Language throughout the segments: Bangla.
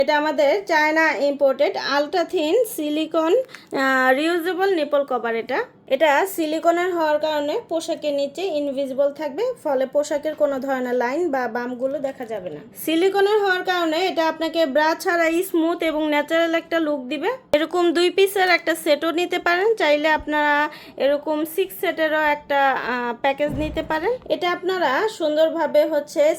এটা আমাদের China imported ultra thin silicone reusable nipple cover. এটা সিলিকনের হওয়ার কারণে পোশাকের নিচে ইনভিজিবল থাকবে, ফলে পোশাকের কোনো ধরনের লাইন বা বামগুলো দেখা যাবে না। সিলিকনের হওয়ার কারণে এটা আপনাকে ব্রা ছাড়াই স্মুথ এবং ন্যাচারাল একটা লুক দিবে। এরকম 2 পিসের একটা সেটও নিতে পারেন, চাইলে আপনারা এরকম 6 সেটেরও একটা প্যাকেজ নিতে পারেন। এটা আপনারা সুন্দরভাবে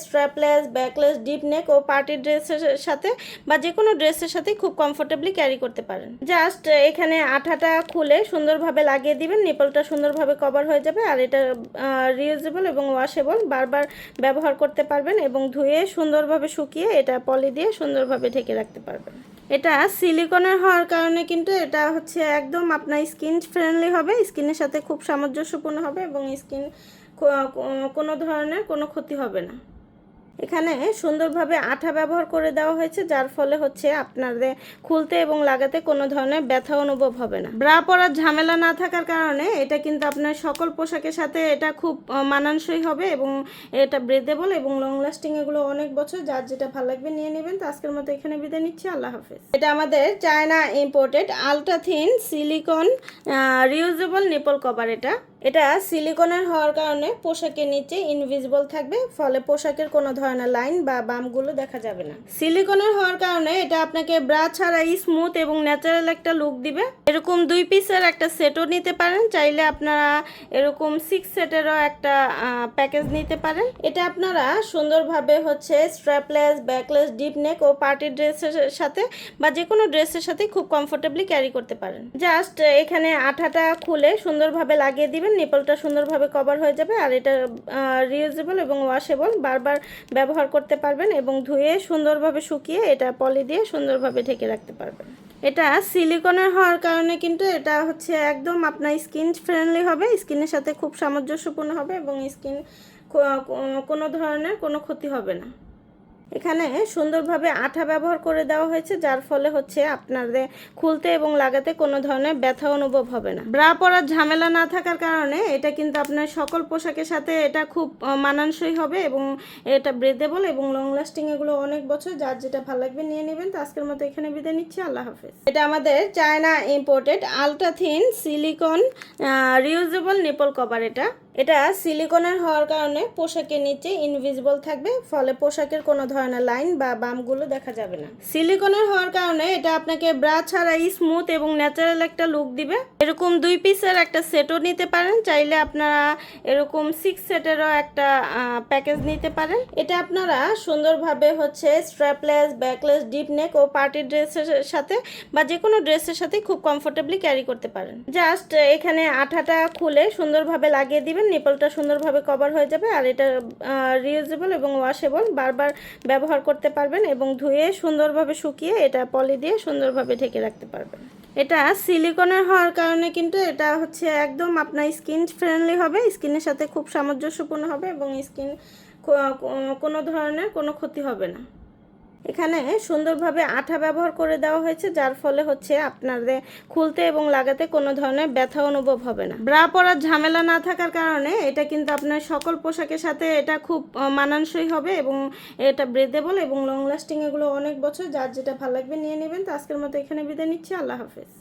স্ট্র্যাপলেস, ব্যাকলেস, ডিপ নেক ও পার্টি ড্রেসের সাথে বা যে কোনো ড্রেসের সাথে খুব কমফোর্টেবলি ক্যারি করতে পারেন। জাস্ট এখানে আঠাটা খুলে সুন্দরভাবে লাগিয়ে দিবেন, নিপলটা সুন্দরভাবে কভার হয়ে যাবে। আর এটা রিউজেবল এবং ওয়াশেবল, বারবার ব্যবহার করতে পারবেন এবং ধুয়ে সুন্দরভাবে শুকিয়ে এটা পলি দিয়ে সুন্দরভাবে ঢেকে রাখতে পারবেন। এটা সিলিকনের হওয়ার কারণে কিন্তু এটা একদম আপনার স্কিন ফ্রেন্ডলি হবে, স্কিনের সাথে খুব সামঞ্জস্যপূর্ণ হবে এবং স্কিন কোনো ধরনের কোনো ক্ষতি হবে না। এখানে সুন্দরভাবে আঠা ব্যবহার করে দেওয়া হয়েছে, যার ফলে আপনাদের খুলতে এবং লাগাতে কোনো ধরনের ব্যথা অনুভব হবে না। ব্রা পরার ঝামেলা না থাকার কারণে এটা কিন্তু আপনার সকল পোশাকের সাথে এটা খুব মানানসই হবে এবং এটা ব্রেদেবল এবং লং লাস্টিং, এগুলো অনেক বছর। যার যেটা ভালো লাগবে নিয়ে নেবেন। তো আজকের মতো এখানে বিদায় নিচ্ছি, আল্লাহ হাফেজ। এটা আমাদের China imported ultra thin silicone reusable nipple cover. এটা সিলিকনের হওয়ার কারণে পোশাকের নিচে ইনভিজিবল থাকবে, ফলে পোশাকের কোনো ধরনের লাইন বা বামগুলো দেখা যাবে না। সিলিকনের হওয়ার কারণে এটা আপনাকে ব্রা ছাড়াই স্মুথ এবং ন্যাচারাল একটা লুক দিবে। এরকম 2 পিসের একটা সেটও নিতে পারেন, চাইলে আপনারা এরকম 6 সেটেরও একটা প্যাকেজ নিতে পারেন। এটা আপনারা সুন্দরভাবে স্ট্র্যাপলেস, ব্যাকলেস, ডিপ নেক ও পার্টি ড্রেসের সাথে বা যে কোনো ড্রেসের সাথে খুব কমফোর্টেবলি ক্যারি করতে পারেন। জাস্ট এখানে আঠাটা খুলে সুন্দরভাবে লাগিয়ে দিবেন, নিপলটা সুন্দরভাবে কভার হয়ে যাবে। আর এটা রিউজেবল এবং ওয়াশেবল, বারবার ব্যবহার করতে পারবেন এবং ধুয়ে সুন্দরভাবে শুকিয়ে এটা পলি দিয়ে সুন্দরভাবে ঢেকে রাখতে পারবেন। এটা সিলিকনের হওয়ার কারণে কিন্তু এটা একদম আপনার স্কিন ফ্রেন্ডলি হবে, স্কিনের সাথে খুব সামঞ্জস্যপূর্ণ হবে এবং স্কিন কোনো ধরনের কোনো ক্ষতি হবে না। এখানে সুন্দরভাবে আঠা ব্যবহার করে দেওয়া হয়েছে, যার ফলে আপনাদের খুলতে এবং লাগাতে কোনো ধরনের ব্যথা অনুভব হবে না। ব্রা পরার ঝামেলা না থাকার কারণে এটা কিন্তু আপনার সকল পোশাকের সাথে এটা খুব মানানসই হবে এবং এটা ব্রেদেবল এবং লং লাস্টিং, এগুলো অনেক বছর। যার যেটা ভালো লাগবে নিয়ে নেবেন। তো আজকের মতো এখানে বিদায় নিচ্ছি, আল্লাহ হাফেজ। এটা আমাদের China imported ultra thin silicone reusable nipple cover. এটা সিলিকনের হওয়ার কারণে পোশাকের নিচে ইনভিজিবল থাকবে, ফলে পোশাকের কোনো ধরনের লাইন বা বামগুলো দেখা যাবে না। সিলিকনের হওয়ার কারণে এটা আপনাকে ব্রা ছাড়াই স্মুথ এবং ন্যাচারাল একটা লুক দিবে। এরকম 2 পিসের একটা সেটও নিতে পারেন, চাইলে আপনারা এরকম 6 সেটেরও একটা প্যাকেজ নিতে পারেন। এটা আপনারা সুন্দরভাবে স্ট্র্যাপলেস, ব্যাকলেস, ডিপ নেক ও পার্টি ড্রেসের সাথে বা যে কোনো ড্রেসের সাথে খুব কমফোর্টেবলি ক্যারি করতে পারেন। জাস্ট এখানে আঠাটা খুলে সুন্দরভাবে লাগিয়ে দিবেন, নিপলটা সুন্দরভাবে কভার হয়ে যাবে। আর এটা রিউজেবল এবং ওয়াশেবল, বারবার ব্যবহার করতে পারবেন এবং ধুয়ে সুন্দরভাবে শুকিয়ে এটা পলি দিয়ে সুন্দরভাবে ঢেকে রাখতে পারবেন। এটা সিলিকনের হওয়ার কারণে কিন্তু এটা একদম আপনার স্কিন ফ্রেন্ডলি হবে, স্কিনের সাথে খুব সামঞ্জস্যপূর্ণ হবে এবং স্কিন কোনো ধরনের কোনো ক্ষতি হবে না। এখানে সুন্দরভাবে আঠা ব্যবহার করে দেওয়া হয়েছে, যার ফলে আপনাদের খুলতে এবং লাগাতে কোনো ধরনের ব্যথা অনুভব হবে না। ব্রা পরার ঝামেলা না থাকার কারণে এটা কিন্তু আপনার সকল পোশাকের সাথে এটা খুব মানানসই হবে এবং এটা ব্রেদেবল এবং লং লাস্টিং, এগুলো অনেক বছর। যার যেটা ভালো লাগবে নিয়ে নেবেন। তো আজকের মতো এখানে বিদায় নিচ্ছি, আল্লাহ হাফেজ।